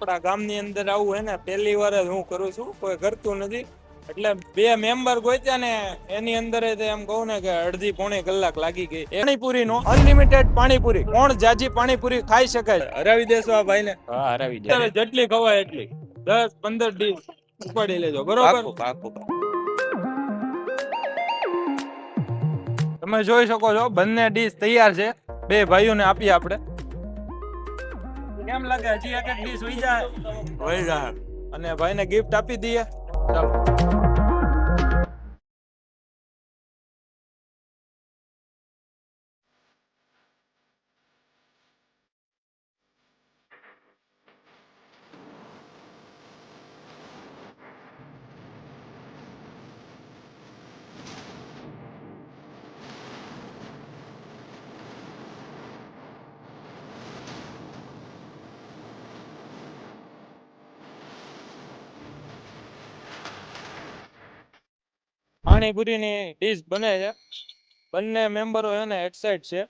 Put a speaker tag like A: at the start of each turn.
A: આપણા ગામની અંદર આવું હે ને પહેલી વાર જ હું કરું છું, કોઈ કરતું નથી. એટલે 2 મેમ્બર ગોત્યા ને એની અંદર એમ કહું ને કે અડધી પોણી કલાક લાગી ગઈ. પાણીપુરી નો અનલિમિટેડ પાણીપુરી, કોણ જાજી પાણીપુરી ખાઈ શકે? હરાવી દેશો આ ભાઈને.
B: હા, હરાવી દે.
A: જેટલી ખવાય એટલી 10-15 ડીશ ઉપાડી લેજો, બરોબર?
B: પાકું.
A: તમે જોઈ શકો છો બંને ડીશ તૈયાર છે. 2 ભાઈઓને આપીએ આપણે. કેમ લાગે? હજી એક ડીશ વહી જાય અને ભાઈને ગિફ્ટ આપી દઈએ. ચાલો. પાણીપુરીની ડીશ બને છે. બંને મેમ્બરો એને એક્સાઇટ છે.